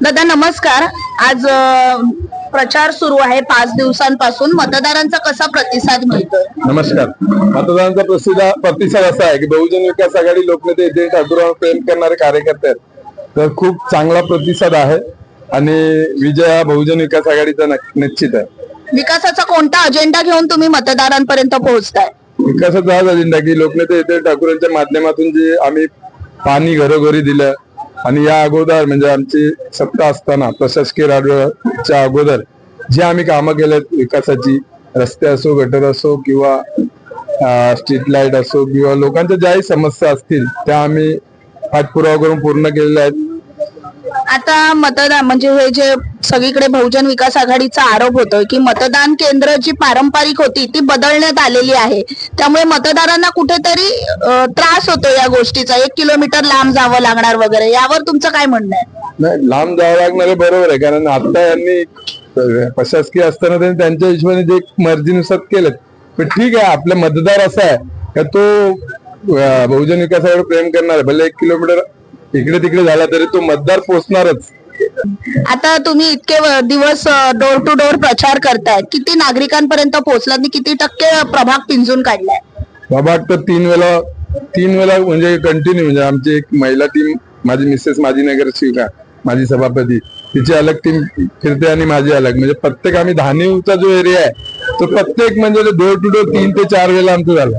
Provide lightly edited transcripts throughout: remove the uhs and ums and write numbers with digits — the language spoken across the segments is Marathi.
दादा नमस्कार. आज प्रचार सुरू आहे 5 दिवसांपासून. मतदारांचा कसा प्रतिसाद मिळतोय? नमस्कार. मतदारांचा प्रतिसाद असा आहे की बहुजन विकास आघाडी लोकनेते यतीन ठाकूरवर प्रेम करणारे कार्यकर्ते आहेत, तर खूप चांगला प्रतिसाद आहे आणि विजय हा बहुजन विकास आघाडीचा निश्चित आहे. विकासाचा कोणता अजेंडा घेऊन तुम्ही मतदारांपर्यंत पोहोचताय? विकासाचा हाच अजेंडा की लोकनेते यतीन ठाकूरांच्या माध्यमातून जे आम्ही पाणी घरोघरी दिलं आणि या अगोदर म्हणजे आमची सत्ता असताना प्रशासकीय राजवटीच्या अगोदर जे आम्ही कामं केलेत विकासाची, रस्ते असो, गटर असो किंवा स्ट्रीट लाईट असो किंवा लोकांच्या ज्याही समस्या असतील त्या आम्ही पाठपुरावा करून पूर्ण केलेल्या आहेत. आता मतदान म्हणजे हे जे सगळीकडे बहुजन विकास आघाडीचा आरोप होतोय की मतदान केंद्र जी पारंपरिक होती ती बदलण्यात आलेली आहे, त्यामुळे मतदारांना कुठेतरी त्रास होतो या गोष्टीचा. 1 किलोमीटर लांब जावं लागणार वगैरे, यावर तुमचं काय म्हणणं आहे? नाही, लांब जावं लागणार आहे बरोबर आहे, कारण आता यांनी प्रशासकीय असताना त्यांनी त्यांच्या हिशोबाने जे मर्जीनुसार केलं. पण ठीक आहे, आपला मतदार असा आहे का तो बहुजन विकासावर प्रेम करणार आहे. भले 1 किलोमीटर इकडे तिकडे झाला तरी तो मतदार पोहोचणारच. आता तुम्ही इतके दिवस डोर टू डोर प्रचार करताय, किती नागरिकांपर्यंत पोहोचलात? किती टक्के प्रभाग पिंजून काढलाय? प्रभाग तर तीन वेळा म्हणजे कंटिन्यू, म्हणजे आमची एक महिला टीम, माझी मिसेस, माझी नगरसेविका, माझी सभापती, तिची अलग टीम फिरते आणि माझी अलग, म्हणजे प्रत्येक आम्ही धानीवचा जो एरिया आहे तो प्रत्येक म्हणजे डोर टू डोर 3 ते 4 वेळा आमचं झालं.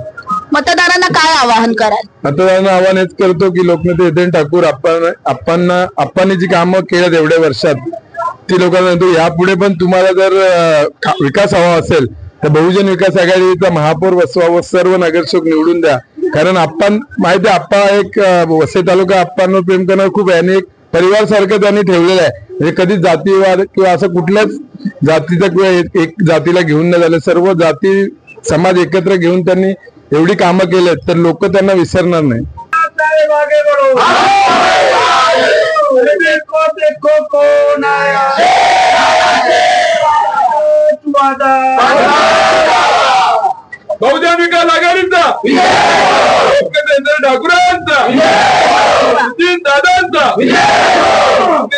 मतदारांना काय आवाहन कराल? मतदारांना आव्हान हेच करतो की लोकनेते यतीन ठाकूर आपण जी कामं केल्यात एवढ्या वर्षात ती लोकांना यापुढे पण तुम्हाला जर विकास हवा असेल तर बहुजन विकास आघाडीचा महापौर बसवा व सर्व नगरसेवक निवडून द्या. कारण आपण माहिती आहे, आप्पा एक वसई तालुका आप्पांवर प्रेम करणार खूप आहे आणि एक परिवार सारखं त्यांनी ठेवलेलं आहे. म्हणजे कधीच जातीवाद किंवा असं कुठल्याच जातीचा किंवा एक जातीला घेऊन नाही झालं. सर्व जाती समाज एकत्र घेऊन त्यांनी एवढी कामं केलेत तर लोक त्यांना विसरणार नाही. बहुजन विकास आघाडीचा, ठाकूरांचा, दादांचा,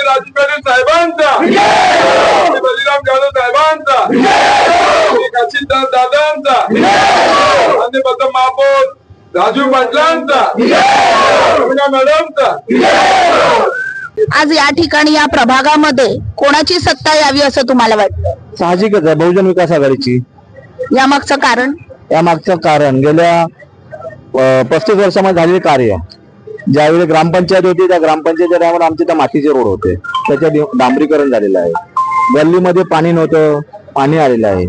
राजू पाटील साहेबांचा, बलिराम जाधव साहेबांचा, काशीदास दादांचा आणि महापौर राजू पाटलांचा, मॅडमचा. आज या ठिकाणी या प्रभागामध्ये कोणाची सत्ता यावी असं तुम्हाला वाटतं? साहजिकच आहे बहुजन विकास आघाडीची. यामागचं कारण? यामागचं कारण गेल्या 35 वर्षामध्ये झालेले कार्य. ज्यावेळी ग्रामपंचायत होती त्या ग्रामपंचायतच्या टायमाला आमचे त्या मातीचे रोड होते, त्याच्या डांबरीकरण झालेलं आहे. गल्लीमध्ये पाणी नव्हतं, पाणी आलेलं आहे.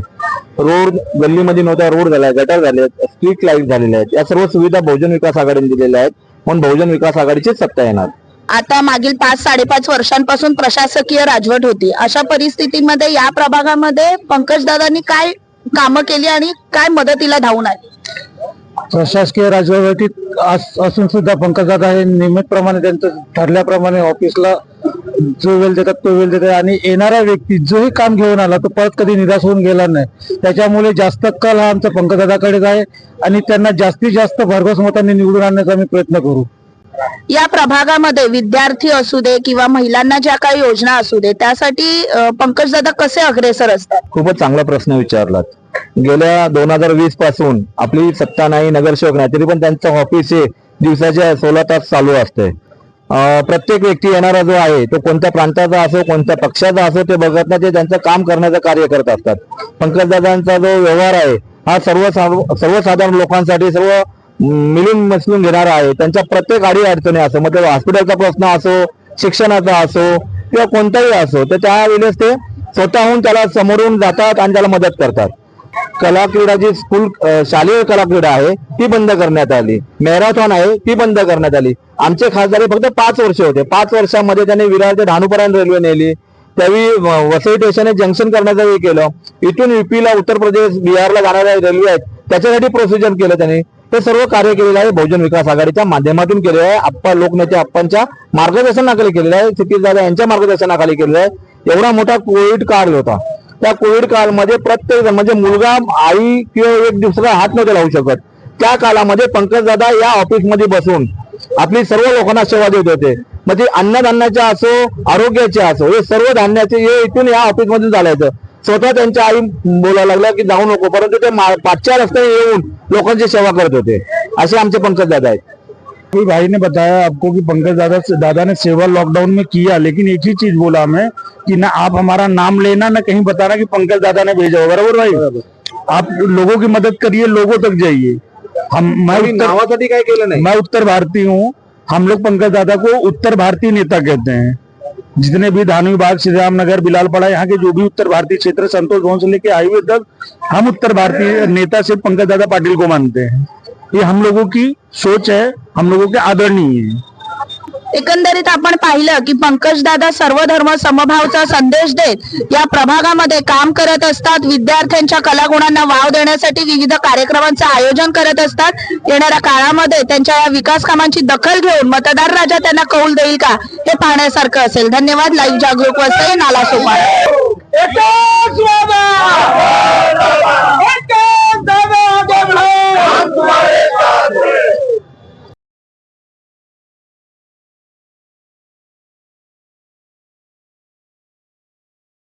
रोड गल्लीमध्ये नव्हता, रोड झालाय, गटर झाले, स्ट्रीट लाईट झालेले आहेत. या सर्व सुविधा बहुजन विकास आघाडीने दिलेल्या आहेत, म्हणून बहुजन विकास आघाडीचीच सत्ता येणार. आता मागील 5-5.5 वर्षांपासून प्रशासकीय राजवट होती, अशा परिस्थितीमध्ये या प्रभागामध्ये पंकजदादांनी काय कामं केली आणि काय मदतीला धावून आली? प्रशासकीय राजवटीत असून सुद्धा पंकजदादा हे नियमितप्रमाणे त्यांचं ठरल्याप्रमाणे ऑफिसला जो वेळ देतात तो वेळ देतात आणि येणारा व्यक्ती जोही काम घेऊन आला तो परत कधी निराश होऊन गेला नाही. त्याच्यामुळे जास्त कल हा आमचा पंकजदादाकडेच आहे आणि त्यांना जास्तीत जास्त भरघोस मतांनी निवडून आणण्याचा आम्ही प्रयत्न करू. या प्रभागामध्ये विद्यार्थी असू दे किंवा महिलांना ज्या काही योजना असू दे त्यासाठी पंकजदादा कसे अग्रेसर असतात? खूपच चांगला प्रश्न विचारलात. गेल्या 2020 पासून आपली सत्ता नाही, नगरसेवक नाही, तरी पण त्यांचं ऑफिस हे दिवसाच्या 16 तास चालू असते. प्रत्येक व्यक्ती येणारा जो आहे तो कोणत्या प्रांताचा असो, कोणत्या पक्षाचा असो, ते बघत नाही, ते त्यांचं काम करण्याचं कार्य करत असतात. पंकजदादांचा जो व्यवहार आहे हा सर्वसाधारण लोकांसाठी सर्व मिळून मिसळून घेणारा आहे. त्यांच्या प्रत्येक अडी अडचणी असो, मग ते हॉस्पिटलचा प्रश्न असो, शिक्षणाचा असो किंवा कोणताही असो, तर त्यावेळेस ते स्वतःहून त्याला समोरून जातात आणि त्याला मदत करतात. कला क्रीडा जी शालेय कला क्रीडा आहे ती बंद करण्यात आली. मॅरेथॉन आहे ती बंद करण्यात आली. आमचे खासदार फक्त 5 वर्ष होते. 5 वर्षांमध्ये त्यांनी विरार ते डहाणूपर्यंत रेल्वे नेली. त्यावेळी वसई स्टेशन जंक्शन करण्याचं हे केलं. इथून युपीला, उत्तर प्रदेश, बिहारला जाणाऱ्या रेल्वे आहेत त्याच्यासाठी प्रोसिजर केलं त्यांनी. हे सर्व कार्य केलेलं आहे बहुजन विकास आघाडीच्या माध्यमातून केलेलं आहे. आप्पा लोकनेते आप्पांच्या मार्गदर्शनाखाली केलेलं आहे, क्षितिजदादा यांच्या मार्गदर्शनाखाली केलेलं आहे. एवढा मोठा कोविड काळ होता, त्या कोविड काळामध्ये प्रत्येक म्हणजे मुलगा, आई किंवा एक दुसरा हात नव्हते लावू शकत. त्या काळामध्ये पंकजदादा या ऑफिसमध्ये बसून आपली सर्व लोकांना सेवा देत होते. मग ते अन्नधान्याच्या असो आरोग्याचे असो हे सर्व धान्याचे हे इथून या ऑफिस मधून चालायचं. स्वतः त्यांच्या आई बोलायला लागल्या की जाऊ नको, परंतु ते पाठच्या रस्त्याने येऊन लोकांची सेवा करत होते. असे आमचे पंकज दादा आहेत. अभी भाई ने बताया आपको कि पंकज दादा ने सेवा लॉकडाउन में किया, लेकिन एक ही चीज बोला हमें कि ना आप हमारा नाम लेना ना कहीं बताना कि पंकज दादा ने भेजा हो. बराबर भाई, आप लोगों की मदद करिए, लोगों तक जाइए. नावासाठी काय केलं नाही. मैं उत्तर भारतीय हूँ. हम लोग पंकज दादा को उत्तर भारतीय नेता कहते हैं. जितने भी धानवी बाग, श्री राम नगर, बिलालपड़ा, यहाँ के जो भी उत्तर भारतीय क्षेत्र, संतोष भवन से लेके हाईवे तक, हम उत्तर भारतीय नेता से पंकज दादा पाटिल को मानते हैं. ये हम लोगों की सोच है, हम लोगों के आदरणीय है. एकंदरीत आपण पाहिलं की पंकज दादा सर्व धर्म समभावचा संदेश देत या प्रभागामध्ये काम करत असतात. विद्यार्थ्यांच्या कलागुणांना वाव देण्यासाठी विविध कार्यक्रमांचं आयोजन करत असतात. येणाऱ्या काळामध्ये त्यांच्या या विकास कामांची दखल घेऊन मतदार राजा त्यांना कौल देईल का हे पाहण्यासारखं असेल. धन्यवाद. लाईव्ह जागरूक वसई, नालासोपारा.